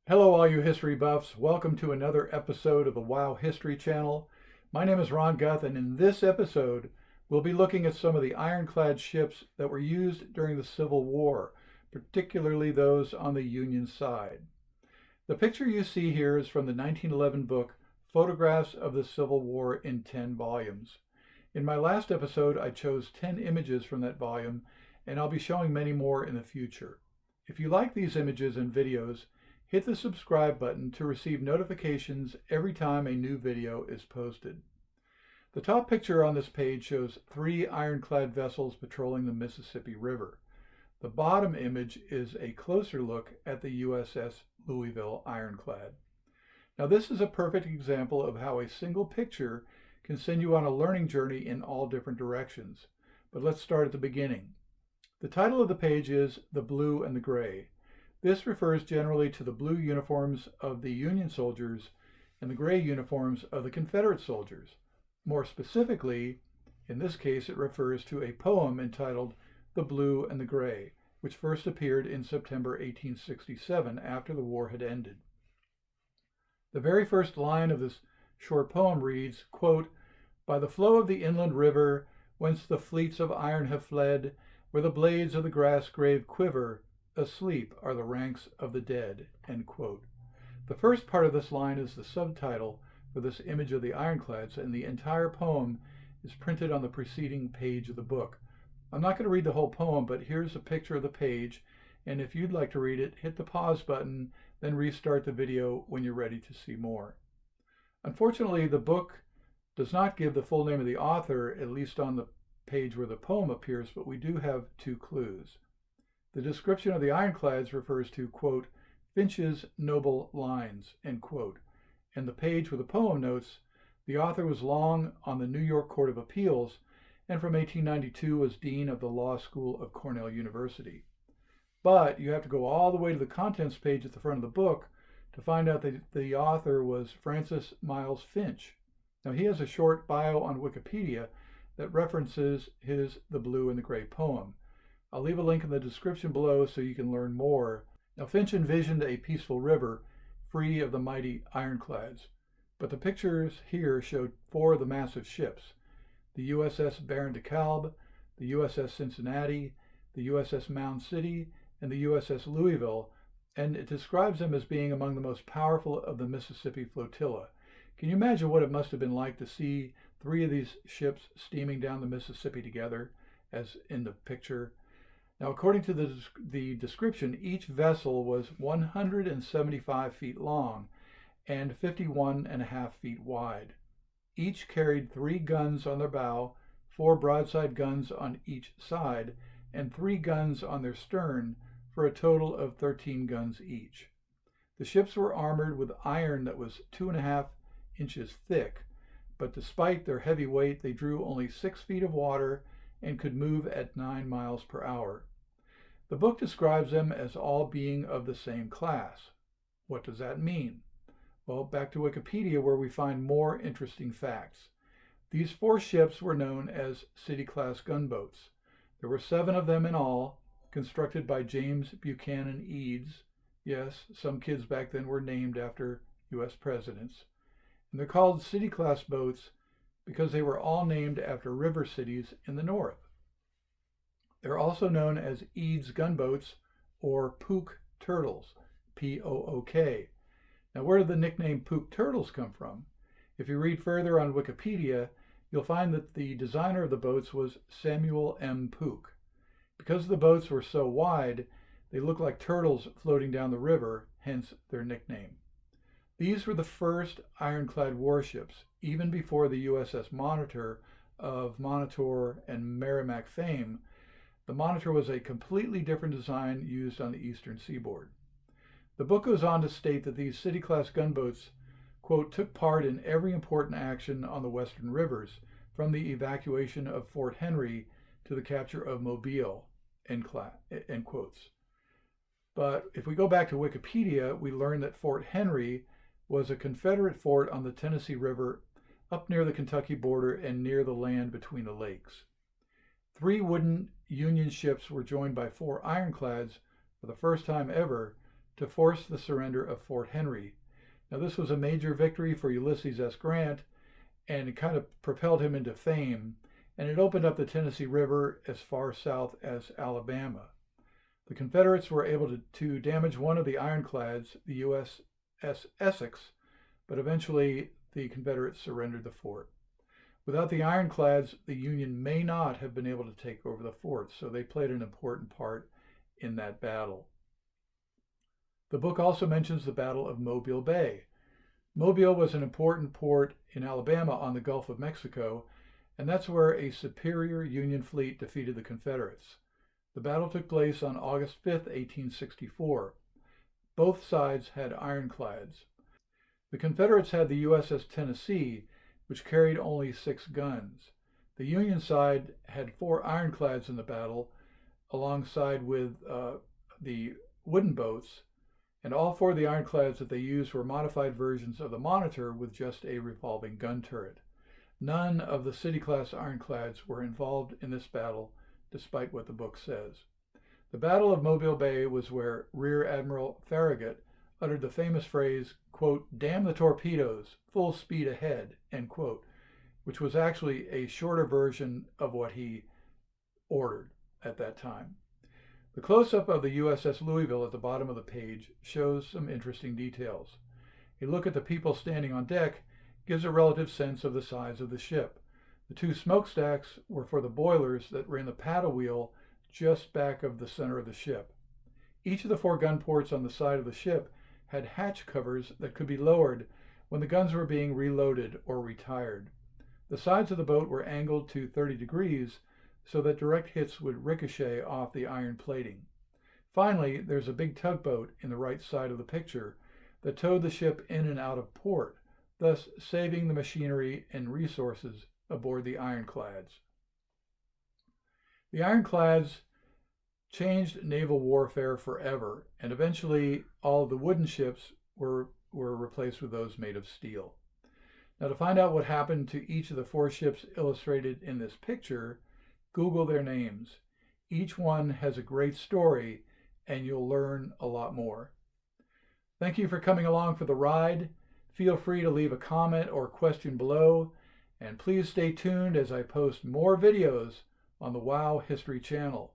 Hello, all you history buffs. Welcome to another episode of the WOW History Channel. My name is Ron Guth, and in this episode, we'll be looking at some of the ironclad ships that were used during the Civil War, particularly those on the Union side. The picture you see here is from the 1911 book, Photographs of the Civil War in 10 volumes. In my last episode, I chose 10 images from that volume, and I'll be showing many more in the future. If you like these images and videos, hit the subscribe button to receive notifications every time a new video is posted. The top picture on this page shows 3 ironclad vessels patrolling the Mississippi River. The bottom image is a closer look at the USS Louisville ironclad. Now, this is a perfect example of how a single picture can send you on a learning journey in all different directions. But let's start at the beginning. The title of the page is The Blue and the Gray. This refers generally to the blue uniforms of the Union soldiers and the gray uniforms of the Confederate soldiers. More specifically, in this case, it refers to a poem entitled The Blue and the Gray, which first appeared in September 1867 after the war had ended. The very first line of this short poem reads, quote, "By the flow of the inland river, whence the fleets of iron have fled, where the blades of the grass grave quiver, asleep are the ranks of the dead," end quote. The first part of this line is the subtitle for this image of the ironclads, and the entire poem is printed on the preceding page of the book. I'm not going to read the whole poem, but here's a picture of the page, and if you'd like to read it, hit the pause button, then restart the video when you're ready to see more. Unfortunately, the book does not give the full name of the author, at least on the page where the poem appears, but we do have 2 clues. The description of the ironclads refers to, quote, "Finch's noble lines," end quote. And the page with the poem notes, the author was long on the New York Court of Appeals and from 1892 was Dean of the Law School of Cornell University. But you have to go all the way to the contents page at the front of the book to find out that the author was Francis Miles Finch. Now, he has a short bio on Wikipedia that references his The Blue and the Gray poem. I'll leave a link in the description below so you can learn more. Now, Finch envisioned a peaceful river free of the mighty ironclads, but the pictures here showed 4 of the massive ships: the USS Baron DeKalb, the USS Cincinnati, the USS Mound City, and the USS Louisville, and it describes them as being among the most powerful of the Mississippi flotilla. Can you imagine what it must have been like to see 3 of these ships steaming down the Mississippi together, as in the picture? Now, according to the description, each vessel was 175 feet long and 51.5 feet wide. Each carried 3 guns on their bow, 4 broadside guns on each side, and 3 guns on their stern, for a total of 13 guns each. The ships were armored with iron that was 2.5 inches thick, but despite their heavy weight, they drew only 6 feet of water and could move at 9 miles per hour. The book describes them as all being of the same class. What does that mean? Well, back to Wikipedia, where we find more interesting facts. These 4 ships were known as City-Class Gunboats. There were 7 of them in all, constructed by James Buchanan Eads. Yes, some kids back then were named after U.S. presidents. And they're called City-Class boats because they were all named after river cities in the north. They're also known as Eads Gunboats or Pook Turtles, P-O-O-K. Now, where did the nickname Pook Turtles come from? If you read further on Wikipedia, you'll find that the designer of the boats was Samuel M. Pook. Because the boats were so wide, they looked like turtles floating down the river, hence their nickname. These were the first ironclad warships, even before the USS Monitor of Monitor and Merrimac fame. The Monitor was a completely different design used on the eastern seaboard. The book goes on to state that these City-Class gunboats, quote, "took part in every important action on the western rivers, from the evacuation of Fort Henry to the capture of Mobile," end quotes. But if we go back to Wikipedia, we learn that Fort Henry was a Confederate fort on the Tennessee River up near the Kentucky border and near the land between the lakes. 3 wooden Union ships were joined by 4 ironclads for the first time ever to force the surrender of Fort Henry. Now, this was a major victory for Ulysses S. Grant, and it kind of propelled him into fame, and it opened up the Tennessee River as far south as Alabama. The Confederates were able to damage one of the ironclads, the USS Essex, but eventually the Confederates surrendered the fort. Without the ironclads, the Union may not have been able to take over the fort, so they played an important part in that battle. The book also mentions the Battle of Mobile Bay. Mobile was an important port in Alabama on the Gulf of Mexico, and that's where a superior Union fleet defeated the Confederates. The battle took place on August 5, 1864. Both sides had ironclads. The Confederates had the USS Tennessee, which carried only 6 guns. The Union side had 4 ironclads in the battle, alongside with the wooden boats, and all 4 of the ironclads that they used were modified versions of the Monitor with just a revolving gun turret. None of the City-Class Ironclads were involved in this battle, despite what the book says. The Battle of Mobile Bay was where Rear Admiral Farragut uttered the famous phrase, quote, "Damn the torpedoes, full speed ahead," end quote, which was actually a shorter version of what he ordered at that time. The close-up of the USS Louisville at the bottom of the page shows some interesting details. A look at the people standing on deck gives a relative sense of the size of the ship. The 2 smokestacks were for the boilers that ran the paddle wheel just back of the center of the ship. Each of the 4 gun ports on the side of the ship had hatch covers that could be lowered when the guns were being reloaded or retired. The sides of the boat were angled to 30 degrees so that direct hits would ricochet off the iron plating. Finally, there's a big tugboat in the right side of the picture that towed the ship in and out of port, thus saving the machinery and resources aboard the ironclads. The ironclads changed naval warfare forever, and eventually all of the wooden ships were replaced with those made of steel. Now, to find out what happened to each of the 4 ships illustrated in this picture, Google their names. Each one has a great story, and you'll learn a lot more. Thank you for coming along for the ride. Feel free to leave a comment or question below, and please stay tuned as I post more videos on the WOW History channel.